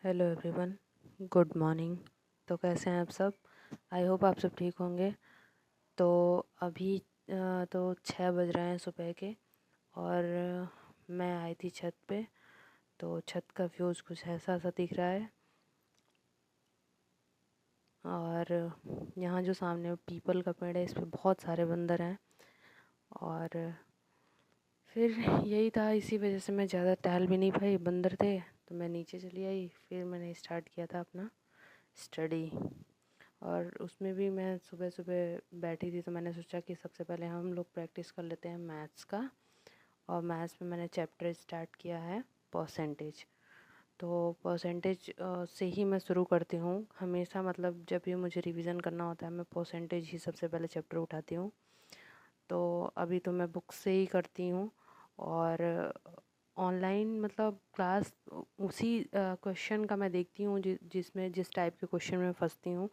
Hello everyone, good morning. तो कैसे हैं आप सब? आई होप आप सब ठीक होंगे। तो अभी तो 6 बज रहे हैं सुबह के। और मैं आई थी छत पे। तो छत का व्यूज़ कुछ ऐसा सा दिख रहा है। और यहाँ जो सामने पीपल का पेड़ है, इस पे बहुत सारे बंदर हैं। और फिर यही था, इसी वजह से मैं ज़्यादा टहल भी नहीं पाई, बंदर थे। तो मैं नीचे चली आई, फिर मैंने स्टार्ट किया था अपना स्टडी। और उसमें भी मैं सुबह सुबह बैठी थी, तो मैंने सोचा कि सबसे पहले हम लोग प्रैक्टिस कर लेते हैं मैथ्स का। और मैथ्स में मैंने चैप्टर स्टार्ट किया है परसेंटेज। तो परसेंटेज से ही मैं शुरू करती हूँ हमेशा। मतलब जब भी मुझे रिवीजन करना होता है, मैं परसेंटेज ही सबसे पहले चैप्टर उठाती हूँ। तो अभी तो मैं बुक से ही करती हूँ। और ऑनलाइन मतलब क्लास उसी क्वेश्चन का मैं देखती हूँ जिसमें जिस टाइप के क्वेश्चन में फंसती हूँ,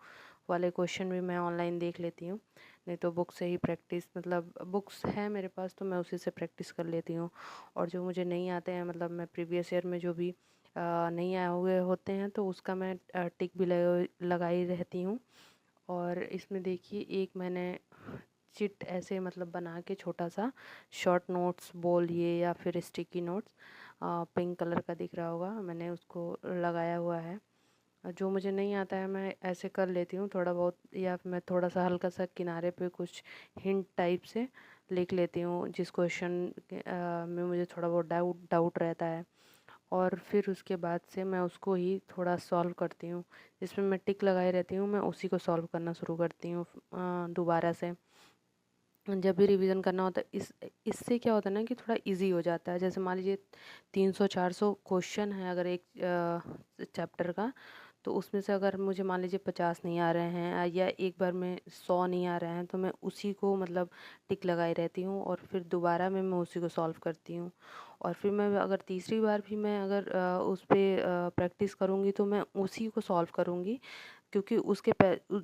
वाले क्वेश्चन भी मैं ऑनलाइन देख लेती हूँ। नहीं तो बुक से ही प्रैक्टिस, मतलब बुक्स है मेरे पास तो मैं उसी से प्रैक्टिस कर लेती हूँ। और जो मुझे नहीं आते हैं, मतलब मैं प्रीवियस ईयर में जो भी नहीं आए हुए होते हैं, तो उसका मैं टिक भी लगाई रहती हूँ। और इसमें देखिए, एक मैंने चिट ऐसे मतलब बना के छोटा सा शॉर्ट नोट्स बोलिए या फिर स्टिकी नोट्स, पिंक कलर का दिख रहा होगा, मैंने उसको लगाया हुआ है। जो मुझे नहीं आता है मैं ऐसे कर लेती हूँ थोड़ा बहुत, या फिर मैं थोड़ा सा हल्का सा किनारे पे कुछ हिंट टाइप से लिख लेती हूँ जिस क्वेश्चन में मुझे थोड़ा बहुत डाउट डाउट रहता है। और फिर उसके बाद से मैं उसको ही थोड़ा सॉल्व करती हूँ। जिसमें मैं टिक लगाई रहती हूँ, मैं उसी को सॉल्व करना शुरू करती हूँ दोबारा से। जब भी रिवीजन करना होता है, इससे क्या होता है ना कि थोड़ा इजी हो जाता है। जैसे मान लीजिए 300-400 क्वेश्चन है अगर एक चैप्टर का, तो उसमें से अगर मुझे मान लीजिए 50 नहीं आ रहे हैं या एक बार में 100 नहीं आ रहे हैं, तो मैं उसी को मतलब टिक लगाई रहती हूँ। और फिर दोबारा में मैं उसी को सॉल्व करती हूँ। और फिर मैं अगर तीसरी बार भी मैं अगर उस पर प्रैक्टिस करूँगी, तो मैं उसी को सॉल्व करूँगी। क्योंकि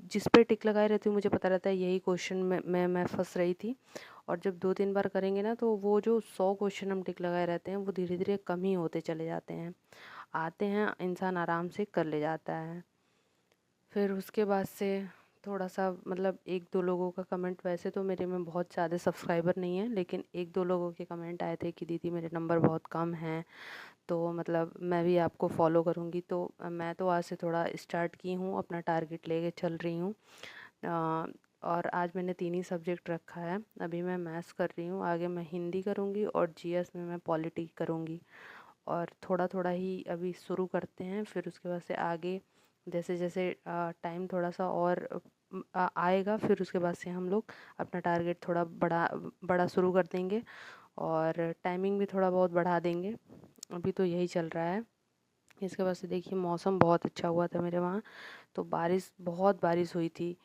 जिस पे टिक लगाए रहती हूँ, मुझे पता रहता है यही क्वेश्चन में मैं फंस रही थी। और जब 2-3 बार करेंगे ना, तो वो जो 100 क्वेश्चन हम टिक लगाए रहते हैं, वो धीरे धीरे कम ही होते चले जाते हैं। आते हैं, इंसान आराम से कर ले जाता है। फिर उसके बाद से थोड़ा सा मतलब 1-2 लोगों का कमेंट, वैसे तो मेरे में बहुत ज़्यादा सब्सक्राइबर नहीं है, लेकिन 1-2 लोगों के कमेंट आए थे कि दीदी मेरे नंबर बहुत कम हैं, तो मतलब मैं भी आपको फॉलो करूँगी। तो मैं तो आज से थोड़ा स्टार्ट की हूँ, अपना टारगेट लेके चल रही हूँ। और आज मैंने 3 ही सब्जेक्ट रखा है। अभी मैं मैथ्स कर रही हूँ, आगे मैं हिंदी करूँगी और जीएस में मैं पॉलिटी करूँगी। और थोड़ा थोड़ा ही अभी शुरू करते हैं, फिर उसके बाद से आगे जैसे जैसे टाइम थोड़ा सा और आएगा, फिर उसके बाद से हम लोग अपना टारगेट थोड़ा बड़ा बड़ा शुरू कर देंगे। और टाइमिंग भी थोड़ा बहुत बढ़ा देंगे। अभी तो यही चल रहा है। इसके बाद से देखिए, मौसम बहुत अच्छा हुआ था मेरे वहाँ। तो बहुत बारिश हुई थी।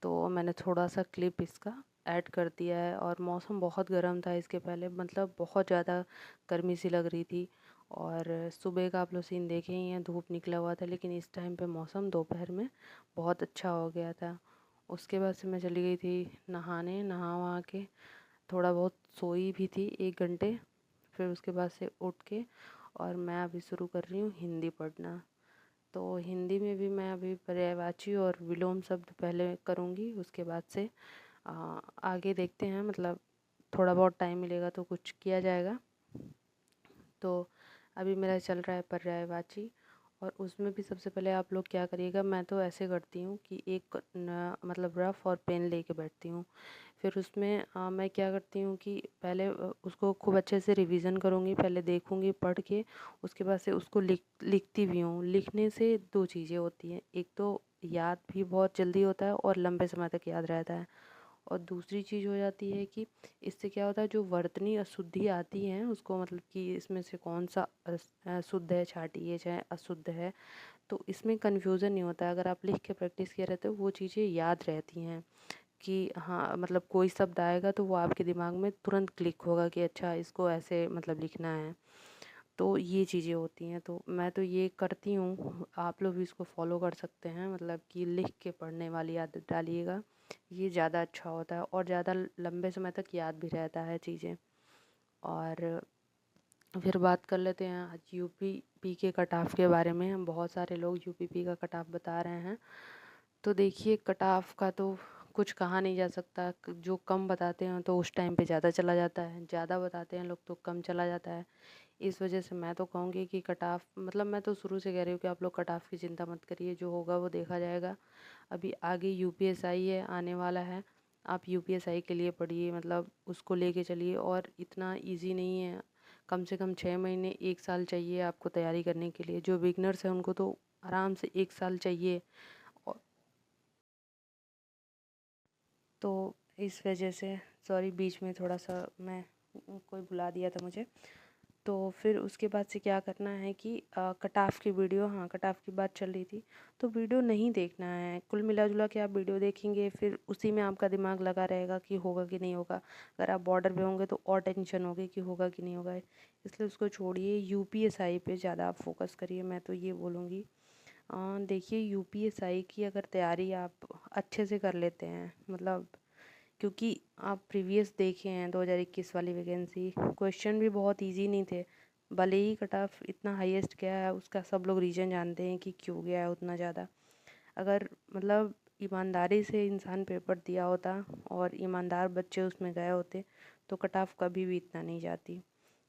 तो मैंने थोड़ा सा क्लिप इसका ऐड कर दिया है। और मौसम बहुत गर्म था इसके पहले, मतलब बहुत ज़्यादा गर्मी सी लग रही थी। और सुबह का आप लोग सीन देखे ही हैं, धूप निकला हुआ था, लेकिन इस टाइम पे मौसम दोपहर में बहुत अच्छा हो गया था। उसके बाद से मैं चली गई थी नहाने, नहा वहा के थोड़ा बहुत सोई भी थी 1 घंटे। फिर उसके बाद से उठ के और मैं अभी शुरू कर रही हूँ हिंदी पढ़ना। तो हिंदी में भी मैं अभी पर्यायवाची और विलोम शब्द पहले करूँगी, उसके बाद से आगे देखते हैं। मतलब थोड़ा बहुत टाइम मिलेगा तो कुछ किया जाएगा। तो अभी मेरा चल रहा है पर्यायवाची। और उसमें भी सबसे पहले आप लोग क्या करिएगा, मैं तो ऐसे करती हूँ कि एक मतलब रफ़ और पेन लेके बैठती हूँ। फिर उसमें मैं क्या करती हूँ कि पहले उसको खूब अच्छे से रिवीजन करूँगी, पहले देखूँगी पढ़ के। उसके बाद से उसको लिखती भी हूँ। लिखने से 2 चीज़ें होती हैं, एक तो याद भी बहुत जल्दी होता है और लंबे समय तक याद रहता है। और दूसरी चीज़ हो जाती है कि इससे क्या होता है, जो वर्तनी अशुद्धि आती हैं उसको, मतलब कि इसमें से कौन सा शुद्ध है, छाटी है चाहे अशुद्ध है, तो इसमें कन्फ्यूज़न नहीं होता है। अगर आप लिख के प्रैक्टिस किए रहते हो, वो चीज़ें याद रहती हैं कि हाँ, मतलब कोई शब्द आएगा तो वो आपके दिमाग में तुरंत क्लिक होगा कि अच्छा इसको ऐसे मतलब लिखना है। तो ये चीज़ें होती हैं, तो मैं तो ये करती हूँ। आप लोग भी इसको फॉलो कर सकते हैं, मतलब कि लिख के पढ़ने वाली आदत डालिएगा। ये ज़्यादा अच्छा होता है और ज़्यादा लंबे समय तक याद भी रहता है चीज़ें। और फिर बात कर लेते हैं आज यूपी के कट ऑफ के बारे में। हम बहुत सारे लोग यूपी का कट ऑफ बता रहे हैं। तो देखिए, कट ऑफ का तो कुछ कहा नहीं जा सकता। जो कम बताते हैं तो उस टाइम पे ज़्यादा चला जाता है, ज़्यादा बताते हैं लोग तो कम चला जाता है। इस वजह से मैं तो कहूँगी कि कट ऑफ मतलब मैं तो शुरू से कह रही हूँ कि आप लोग कट ऑफ की चिंता मत करिए, जो होगा वो देखा जाएगा। अभी आगे यूपीएसआई है, आने वाला है। आप यूपीएसआई के लिए पढ़िए, मतलब उसको लेके चलिए। और इतना इजी नहीं है, कम से कम 6 महीने 1 साल चाहिए आपको तैयारी करने के लिए। जो बिगनर्स हैं उनको तो आराम से 1 साल चाहिए। और तो इस वजह से सॉरी, बीच में थोड़ा सा मैं कोई बुला दिया था मुझे। तो फिर उसके बाद से क्या करना है कि कट ऑफ की वीडियो, हाँ कट ऑफ की बात चल रही थी, तो वीडियो नहीं देखना है। कुल मिला जुला के आप वीडियो देखेंगे फिर उसी में आपका दिमाग लगा रहेगा कि होगा कि नहीं होगा। अगर आप बॉर्डर पे होंगे तो और टेंशन होगी कि होगा कि नहीं होगा, इसलिए उसको छोड़िए। यूपीएसआई पे ज़्यादा आप फोकस करिए, मैं तो ये बोलूँगी। देखिए, यूपीएसआई की अगर तैयारी आप अच्छे से कर लेते हैं, मतलब क्योंकि आप प्रीवियस देखे हैं 2021 वाली वैकेंसी, क्वेश्चन भी बहुत इजी नहीं थे। भले ही कट ऑफ इतना हाईएस्ट गया है, उसका सब लोग रीज़न जानते हैं कि क्यों गया है उतना ज़्यादा। अगर मतलब ईमानदारी से इंसान पेपर दिया होता और ईमानदार बच्चे उसमें गए होते तो कट ऑफ कभी भी इतना नहीं जाती।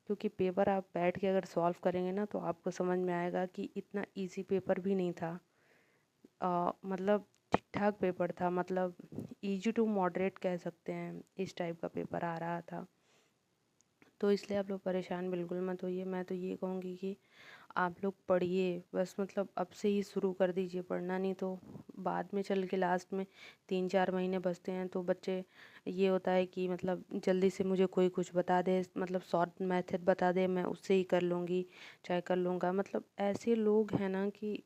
क्योंकि पेपर आप बैठ के अगर सॉल्व करेंगे ना तो आपको समझ में आएगा कि इतना इजी पेपर भी नहीं था। मतलब ठीक ठाक पेपर था, मतलब इजी टू मॉडरेट कह सकते हैं, इस टाइप का पेपर आ रहा था। तो इसलिए आप लोग परेशान बिल्कुल मत होइए। मैं तो ये कहूँगी कि आप लोग पढ़िए बस, मतलब अब से ही शुरू कर दीजिए पढ़ना, नहीं तो बाद में चल के लास्ट में 3-4 महीने बचते हैं तो बच्चे ये होता है कि मतलब जल्दी से मुझे कोई कुछ बता दे, मतलब शॉर्ट मेथड बता दे, मैं उससे ही कर लूँगी चाहे कर लूँगा। मतलब ऐसे लोग हैं ना कि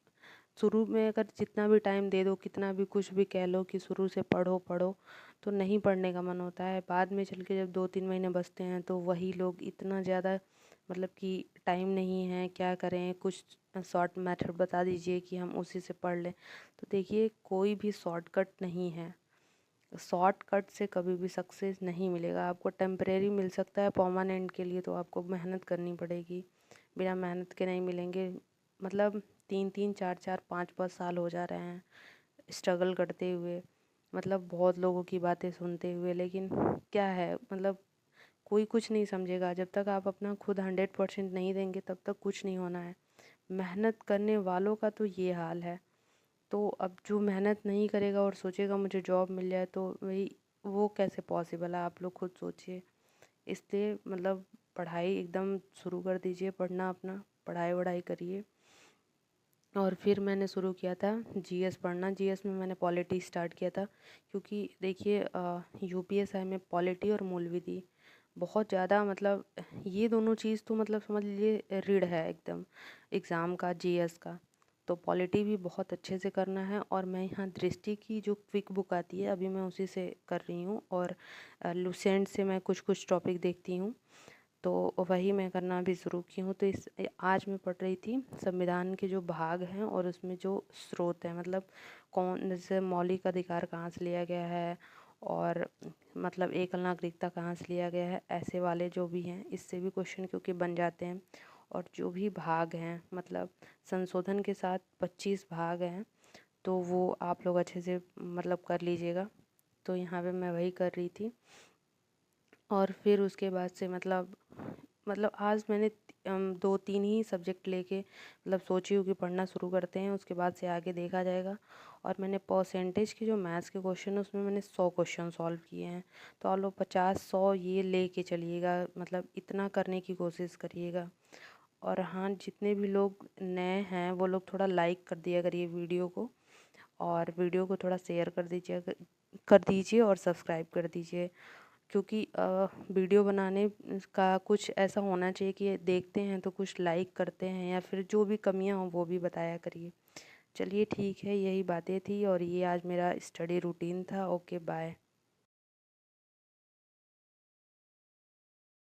शुरू में अगर जितना भी टाइम दे दो, कितना भी कुछ भी कह लो कि शुरू से पढ़ो पढ़ो, तो नहीं पढ़ने का मन होता है। बाद में चल के जब 2-3 महीने बचते हैं तो वही लोग इतना ज़्यादा मतलब कि टाइम नहीं है, क्या करें, कुछ शॉर्ट मेथड बता दीजिए कि हम उसी से पढ़ लें। तो देखिए, कोई भी शॉर्टकट नहीं है। शॉर्टकट से कभी भी सक्सेस नहीं मिलेगा आपको। टेम्परेरी मिल सकता है, परमानेंट के लिए तो आपको मेहनत करनी पड़ेगी। बिना मेहनत के नहीं मिलेंगे। मतलब 3-3 4-4 5-5 साल हो जा रहे हैं स्ट्रगल करते हुए, मतलब बहुत लोगों की बातें सुनते हुए, लेकिन क्या है, मतलब कोई कुछ नहीं समझेगा। जब तक आप अपना खुद 100% नहीं देंगे तब तक कुछ नहीं होना है। मेहनत करने वालों का तो ये हाल है। तो अब जो मेहनत नहीं करेगा और सोचेगा मुझे जॉब मिल जाए, तो वही वो कैसे पॉसिबल है, आप लोग खुद सोचिए। इसलिए मतलब पढ़ाई एकदम शुरू कर दीजिए, पढ़ना अपना पढ़ाई वढ़ाई करिए। और फिर मैंने शुरू किया था जीएस पढ़ना। जीएस में मैंने पॉलिटी स्टार्ट किया था, क्योंकि देखिए यूपीएसआई में पॉलिटी और मौलवी थी बहुत ज़्यादा, मतलब ये दोनों चीज़ तो मतलब समझ लीजिए रीढ़ है एकदम एग्ज़ाम का, जीएस का। तो पॉलिटी भी बहुत अच्छे से करना है। और मैं यहाँ दृष्टि की जो क्विक बुक आती है अभी मैं उसी से कर रही हूँ, और लुसेंट से मैं कुछ कुछ टॉपिक देखती हूँ, तो वही मैं करना भी शुरू की हूँ। तो इस आज मैं पढ़ रही थी संविधान के जो भाग हैं और उसमें जो स्रोत है, मतलब कौन, जैसे मौलिक अधिकार कहाँ से लिया गया है, और मतलब एकल नागरिकता कहाँ से लिया गया है, ऐसे वाले जो भी हैं इससे भी क्वेश्चन क्योंकि बन जाते हैं। और जो भी भाग हैं, मतलब संशोधन के साथ 25 भाग हैं, तो वो आप लोग अच्छे से मतलब कर लीजिएगा। तो यहाँ पे मैं वही कर रही थी। और फिर उसके बाद से मतलब आज मैंने 2-3 ही सब्जेक्ट लेके मतलब सोची हूँ कि पढ़ना शुरू करते हैं, उसके बाद से आगे देखा जाएगा। और मैंने परसेंटेज के जो मैथ्स के क्वेश्चन है उसमें मैंने 100 क्वेश्चन सॉल्व किए हैं। तो आप लोग 50-100 ये लेके चलिएगा, मतलब इतना करने की कोशिश करिएगा। और हाँ, जितने भी लोग नए हैं वो लोग थोड़ा लाइक कर दिया करिए वीडियो को, और वीडियो को थोड़ा शेयर कर दीजिए और सब्सक्राइब कर दीजिए। क्योंकि वीडियो बनाने का कुछ ऐसा होना चाहिए कि देखते हैं तो कुछ लाइक करते हैं, या फिर जो भी कमियां हों वो भी बताया करिए। चलिए ठीक है, यही बातें थी और ये आज मेरा स्टडी रूटीन था। Okay bye.